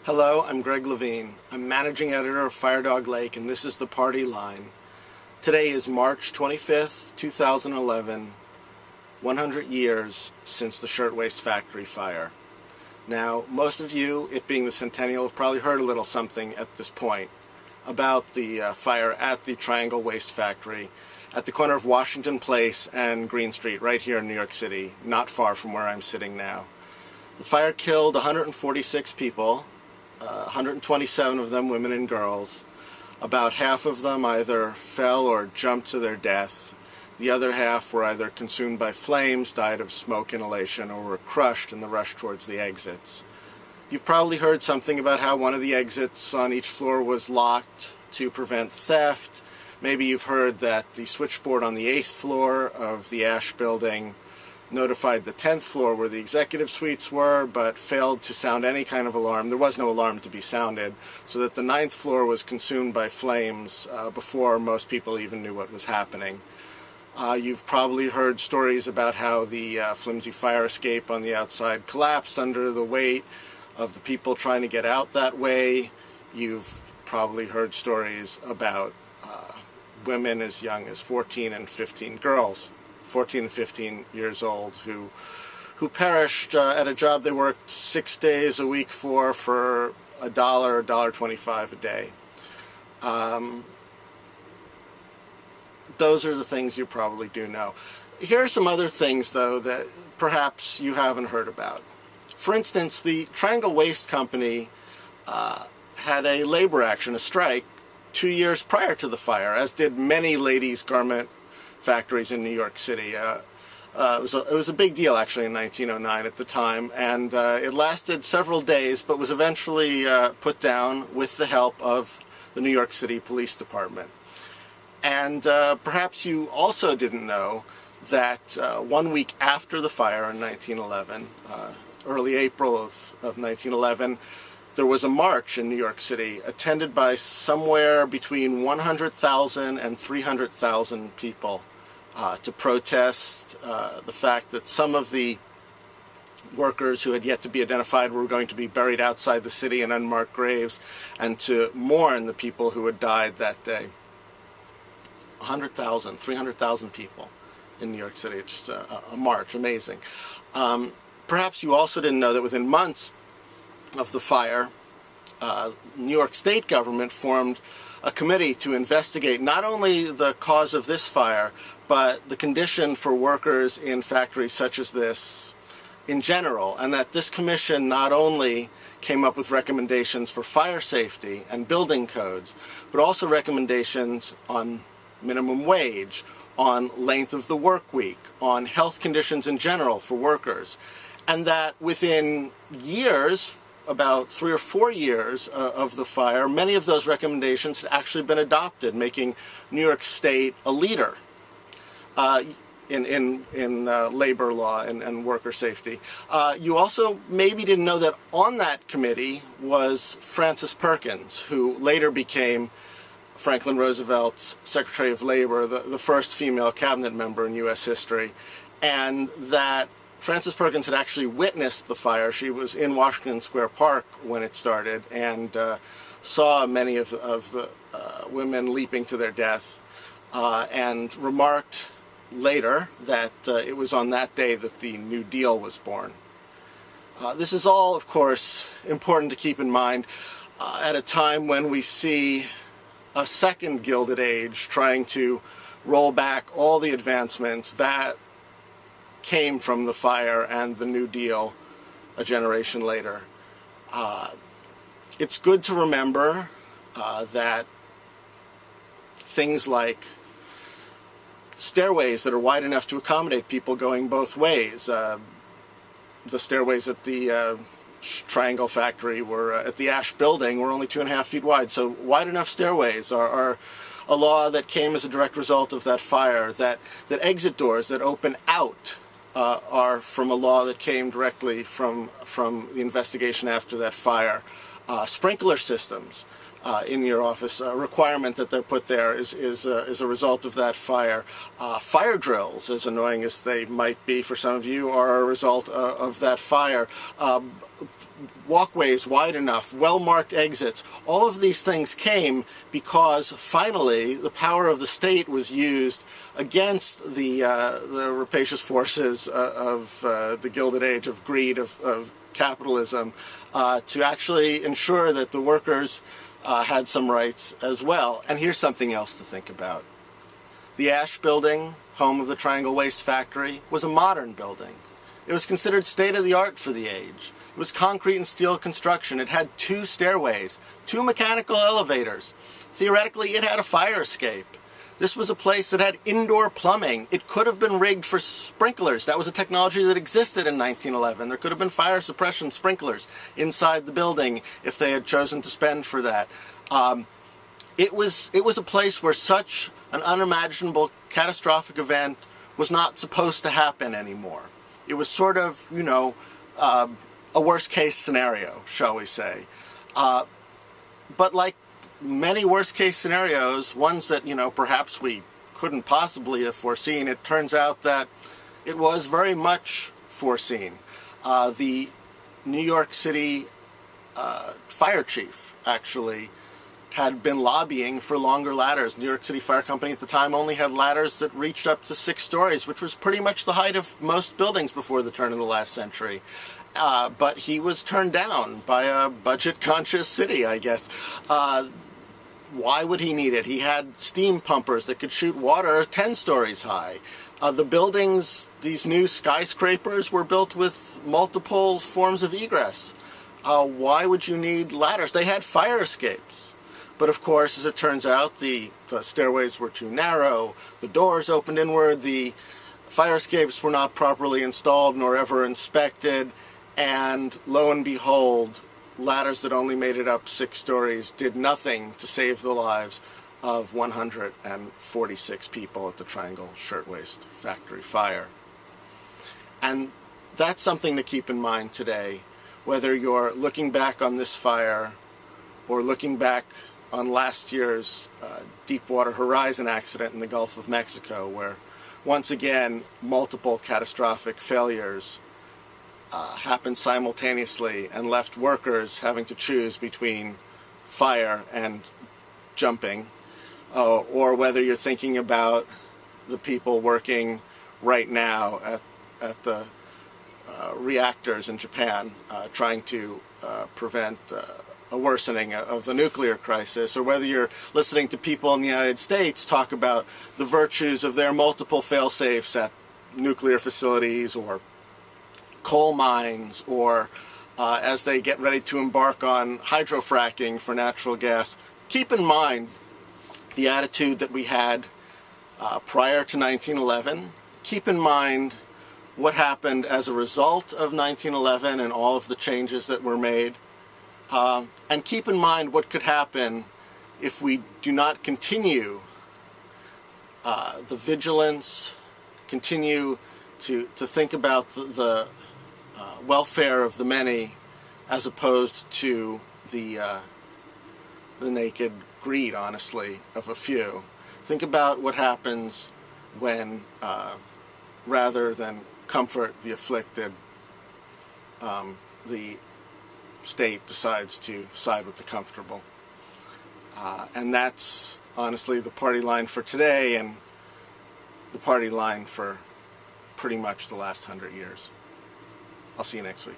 Hello, I'm Greg Levine. I'm managing editor of Firedog Lake, and this is the Party Line. Today is March 25th, 2011, 100 years since the Shirtwaist Factory fire. Now, most of you, it being the centennial, have probably heard a little something at this point about the fire at the Triangle Waste Factory at the corner of Washington Place and Green Street, right here in New York City, not far from where I'm sitting now. The fire killed 146 people, 127 of them women and girls. About half of them either fell or jumped to their death. The other half were either consumed by flames, died of smoke inhalation, or were crushed in the rush towards the exits. You've probably heard something about how one of the exits on each floor was locked to prevent theft. Maybe you've heard that the switchboard on the 8th floor of the Ash building notified the 10th floor where the executive suites were, but failed to sound any kind of alarm. There was no alarm to be sounded, so that the 9th floor was consumed by flames before most people even knew what was happening. You've probably heard stories about how the flimsy fire escape on the outside collapsed under the weight of the people trying to get out that way. You've probably heard stories about women as young as 14 and 15 girls. 14 and 15 years old who perished at a job they worked 6 days a week for $1.25 a day. Those are the things you probably do know. Here are some other things, though, that perhaps you haven't heard about. For instance, the Triangle Waste Company had a labor action, a strike, 2 years prior to the fire, as did many ladies' garment factories in New York City. It was a big deal, actually, in 1909 at the time, and it lasted several days, but was eventually put down with the help of the New York City Police Department. And perhaps you also didn't know that 1 week after the fire in 1911, early April of 1911, there was a march in New York City attended by somewhere between 100,000 and 300,000 people to protest the fact that some of the workers who had yet to be identified were going to be buried outside the city in unmarked graves, and to mourn the people who had died that day. 100,000, 300,000 people in New York City. It's just a march. Amazing. Perhaps you also didn't know that within months of the fire, New York State government formed a committee to investigate not only the cause of this fire, but the condition for workers in factories such as this in general, and that this commission not only came up with recommendations for fire safety and building codes, but also recommendations on minimum wage, on length of the work week, on health conditions in general for workers, and that within years, about 3 or 4 years of the fire, many of those recommendations had actually been adopted, making New York State a leader in labor law and worker safety. You also maybe didn't know that on that committee was Frances Perkins, who later became Franklin Roosevelt's Secretary of Labor, the first female cabinet member in U.S. history, and that Frances Perkins had actually witnessed the fire. She was in Washington Square Park when it started and saw many of the women leaping to their death and remarked later that it was on that day that the New Deal was born. This is all, of course, important to keep in mind at a time when we see a second Gilded Age trying to roll back all the advancements that came from the fire and the New Deal a generation later. It's good to remember that things like stairways that are wide enough to accommodate people going both ways. The stairways at the Triangle Factory were at the Ash building were only 2.5 feet wide, so wide enough stairways are a law that came as a direct result of that fire. That exit doors that open out are from a law that came directly from the investigation after that fire. Sprinkler systems in your office. A requirement that they're put there is a result of that fire. Fire drills, as annoying as they might be for some of you, are a result of that fire. Walkways wide enough, well-marked exits, all of these things came because finally the power of the state was used against the rapacious forces of the Gilded Age, of greed, of capitalism, to actually ensure that the workers had some rights as well. And here's something else to think about. The Ash Building, home of the Triangle Waste Factory, was a modern building. It was considered state-of-the-art for the age. It was concrete and steel construction. It had 2 stairways, 2 mechanical elevators. Theoretically, it had a fire escape. This was a place that had indoor plumbing. It could have been rigged for sprinklers. That was a technology that existed in 1911. There could have been fire suppression sprinklers inside the building if they had chosen to spend for that. It was a place where such an unimaginable catastrophic event was not supposed to happen anymore. It was sort of, you know, a worst-case scenario, shall we say. But like many worst-case scenarios, ones that, you know, perhaps we couldn't possibly have foreseen, it turns out that it was very much foreseen. The New York City fire chief, actually, had been lobbying for longer ladders. New York City Fire Company at the time only had ladders that reached up to 6 stories, which was pretty much the height of most buildings before the turn of the last century. But he was turned down by a budget-conscious city, I guess. Why would he need it? He had steam pumpers that could shoot water 10 stories high. The buildings, these new skyscrapers, were built with multiple forms of egress. Why would you need ladders? They had fire escapes. But of course, as it turns out, the stairways were too narrow, the doors opened inward, the fire escapes were not properly installed nor ever inspected, and lo and behold, ladders that only made it up 6 stories did nothing to save the lives of 146 people at the Triangle Shirtwaist Factory fire. And that's something to keep in mind today, whether you're looking back on this fire or looking back on last year's Deepwater Horizon accident in the Gulf of Mexico, where once again multiple catastrophic failures happened simultaneously and left workers having to choose between fire and jumping, or whether you're thinking about the people working right now at the reactors in Japan, trying to prevent a worsening of the nuclear crisis, or whether you're listening to people in the United States talk about the virtues of their multiple fail-safes at nuclear facilities or coal mines, or as they get ready to embark on hydrofracking for natural gas. Keep in mind the attitude that we had prior to 1911. Keep in mind what happened as a result of 1911 and all of the changes that were made. And keep in mind what could happen if we do not continue the vigilance, continue to think about the welfare of the many as opposed to the naked greed, honestly, of a few. Think about what happens when, rather than comfort the afflicted, the state decides to side with the comfortable. And that's honestly the party line for today and the party line for pretty much the last 100 years. I'll see you next week.